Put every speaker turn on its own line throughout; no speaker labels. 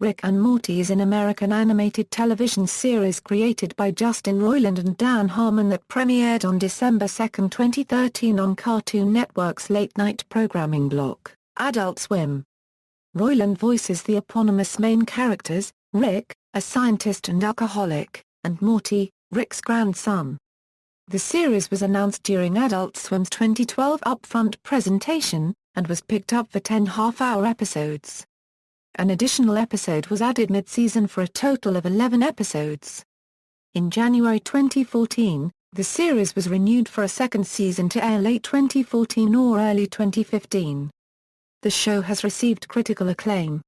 Rick and Morty is an American animated television series created by Justin Roiland and Dan Harmon that premiered on December 2, 2013 on Cartoon Network's late-night programming block, Adult Swim. Roiland voices the eponymous main characters, Rick, a scientist and alcoholic, and Morty, Rick's grandson. The series was announced during Adult Swim's 2012 Upfront presentation, and was picked up for 10 half-hour episodes. An additional episode was added mid-season for a total of 11 episodes. In January 2014, the series was renewed for a second season to air late 2014 or early 2015. The show has received critical acclaim.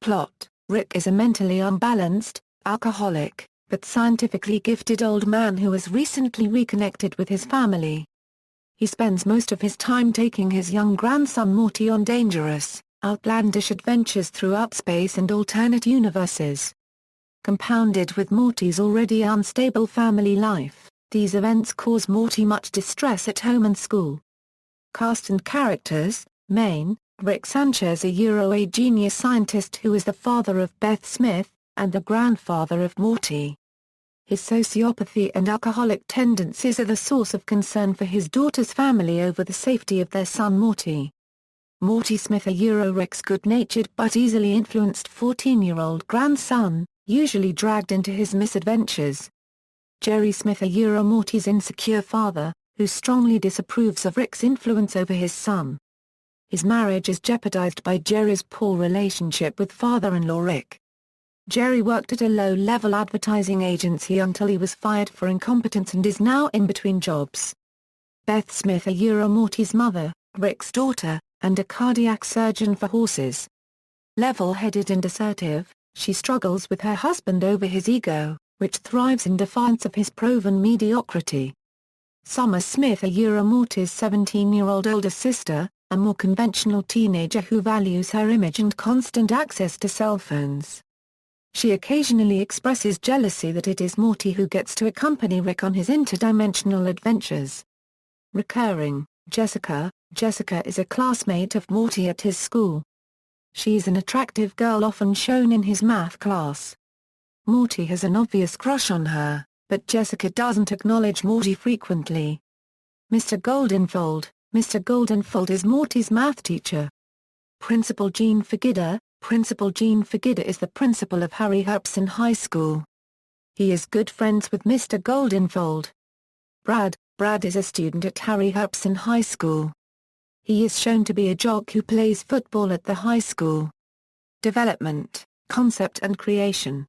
Plot: Rick is a mentally unbalanced, alcoholic, but scientifically gifted old man who has recently reconnected with his family. He spends most of his time taking his young grandson Morty on dangerous, outlandish adventures throughout space and alternate universes. Compounded with Morty's already unstable family life, these events cause Morty much distress at home and school. Cast and characters: Main, Rick Sanchez, a genius scientist who is the father of Beth Smith, and the grandfather of Morty. His sociopathy and alcoholic tendencies are the source of concern for his daughter's family over the safety of their son Morty. Morty Smith, Rick's good-natured but easily influenced 14-year-old grandson, usually dragged into his misadventures. Jerry Smith, Morty's insecure father, who strongly disapproves of Rick's influence over his son. His marriage is jeopardized by Jerry's poor relationship with father-in-law Rick. Jerry worked at a low-level advertising agency until he was fired for incompetence and is now in between jobs. Beth Smith, Morty's mother, Rick's daughter, and a cardiac surgeon for horses. Level-headed and assertive, she struggles with her husband over his ego, which thrives in defiance of his proven mediocrity. Summer Smith, Morty's 17-year-old older sister, a more conventional teenager who values her image and constant access to cell phones. She occasionally expresses jealousy that it is Morty who gets to accompany Rick on his interdimensional adventures. Recurring: Jessica. Jessica is a classmate of Morty at his school. She is an attractive girl often shown in his math class. Morty has an obvious crush on her, but Jessica doesn't acknowledge Morty frequently. Mr. Goldenfold. Mr. Goldenfold is Morty's math teacher. Principal Gene Forgidder. Principal Gene Forgidder is the principal of Harry Herbson High School. He is good friends with Mr. Goldenfold. Brad. Brad is a student at Harry Herbson High School. He is shown to be a jock who plays football at the high school. Development, concept and creation.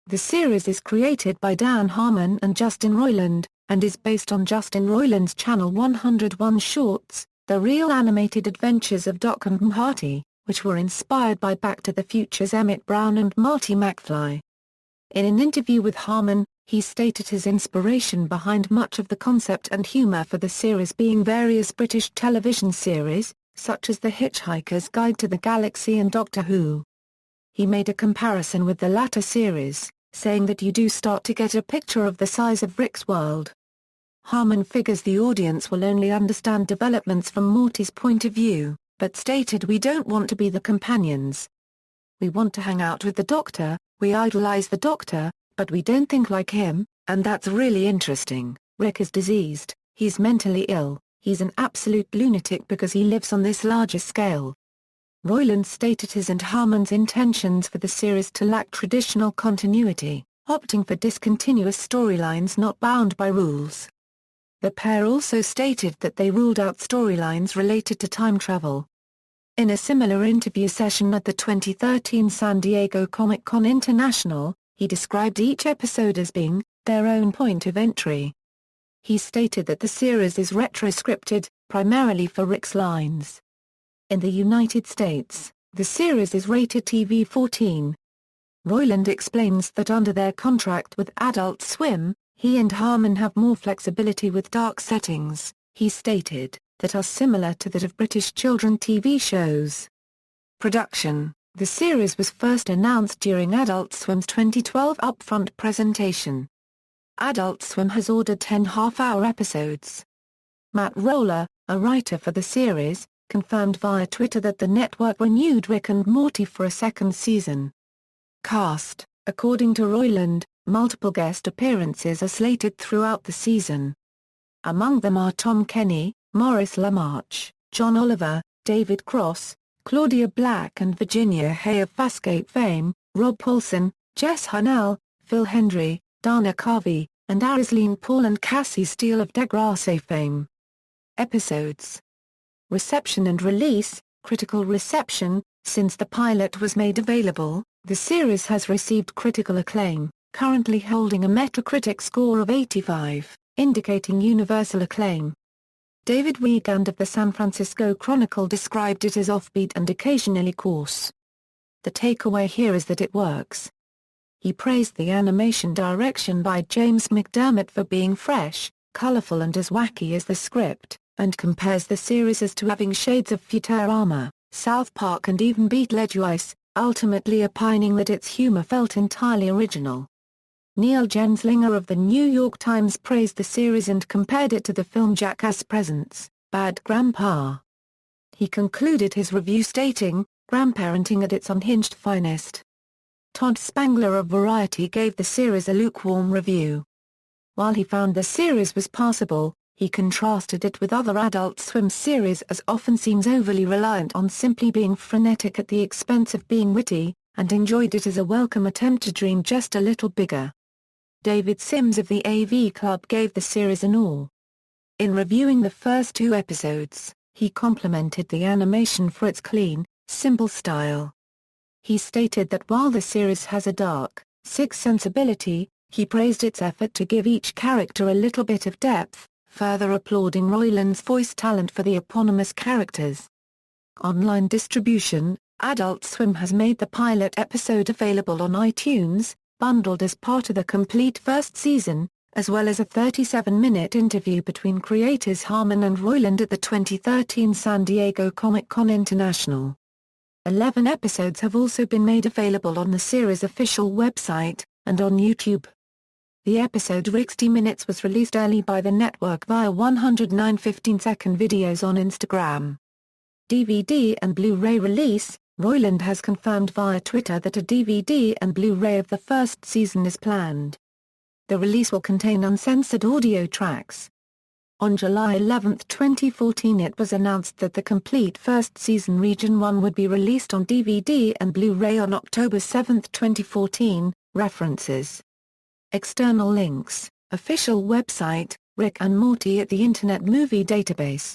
The series is created by Dan Harmon and Justin Roiland, and is based on Justin Roiland's Channel 101 shorts, The Real Animated Adventures of Doc and Marty, which were inspired by Back to the Future's Emmett Brown and Marty McFly. In an interview with Harmon, he stated his inspiration behind much of the concept and humor for the series being various British television series, such as The Hitchhiker's Guide to the Galaxy and Doctor Who. He made a comparison with the latter series, saying that you do start to get a picture of the size of Rick's world. Harmon figures the audience will only understand developments from Morty's point of view, but stated, "We don't want to be the companions. We want to hang out with the Doctor, we idolize the Doctor, but we don't think like him, and that's really interesting. Rick is diseased, he's mentally ill, he's an absolute lunatic because he lives on this larger scale." Roiland stated his and Harmon's intentions for the series to lack traditional continuity, opting for discontinuous storylines not bound by rules. The pair also stated that they ruled out storylines related to time travel. In a similar interview session at the 2013 San Diego Comic-Con International, he described each episode as being their own point of entry. He stated that the series is retroscripted, primarily for Rick's lines. In the United States, the series is rated TV-14. Roiland explains that under their contract with Adult Swim, he and Harmon have more flexibility with dark settings, he stated, that are similar to that of British children TV shows. Production. The series was first announced during Adult Swim's 2012 Upfront presentation. Adult Swim has ordered 10 half-hour episodes. Matt Roller, a writer for the series, confirmed via Twitter that the network renewed Rick and Morty for a second season. Cast: according to Roiland, multiple guest appearances are slated throughout the season. Among them are Tom Kenny, Maurice LaMarche, John Oliver, David Cross, Claudia Black and Virginia Hay of Farscape fame, Rob Paulson, Jess Harnell, Phil Hendry, Dana Carvey, and Arisleen Paul and Cassie Steele of Degrassi fame. Episodes. Reception and release. Critical reception. Since the pilot was made available, the series has received critical acclaim, currently holding a Metacritic score of 85, indicating universal acclaim. David Wiegand of the San Francisco Chronicle described it as offbeat and occasionally coarse. The takeaway here is that it works. He praised the animation direction by James McDermott for being fresh, colorful and as wacky as the script, and compares the series as to having shades of Futurama, South Park and even Beetlejuice, ultimately opining that its humor felt entirely original. Neil Genslinger of the New York Times praised the series and compared it to the film Jackass Presents, Bad Grandpa. He concluded his review stating, "Grandparenting at its unhinged finest." Todd Spangler of Variety gave the series a lukewarm review. While he found the series was passable, he contrasted it with other Adult Swim series as often seems overly reliant on simply being frenetic at the expense of being witty, and enjoyed it as a welcome attempt to dream just a little bigger. David Sims of the AV Club gave the series an awe. In reviewing the first 2 episodes, he complimented the animation for its clean, simple style. He stated that while the series has a dark, sick sensibility, he praised its effort to give each character a little bit of depth, further applauding Roiland's voice talent for the eponymous characters. Online distribution. Adult Swim has made the pilot episode available on iTunes, bundled as part of the complete first season, as well as a 37-minute interview between creators Harmon and Roiland at the 2013 San Diego Comic-Con International. 11 episodes have also been made available on the series' official website, and on YouTube. The episode 60 Minutes was released early by the network via 109 15-second videos on Instagram. DVD and Blu-ray release. Roiland has confirmed via Twitter that a DVD and Blu-ray of the first season is planned. The release will contain uncensored audio tracks. On July 11, 2014 it was announced that the complete first season Region 1 would be released on DVD and Blu-ray on October 7, 2014. References. External links. Official website, Rick and Morty at the Internet Movie Database.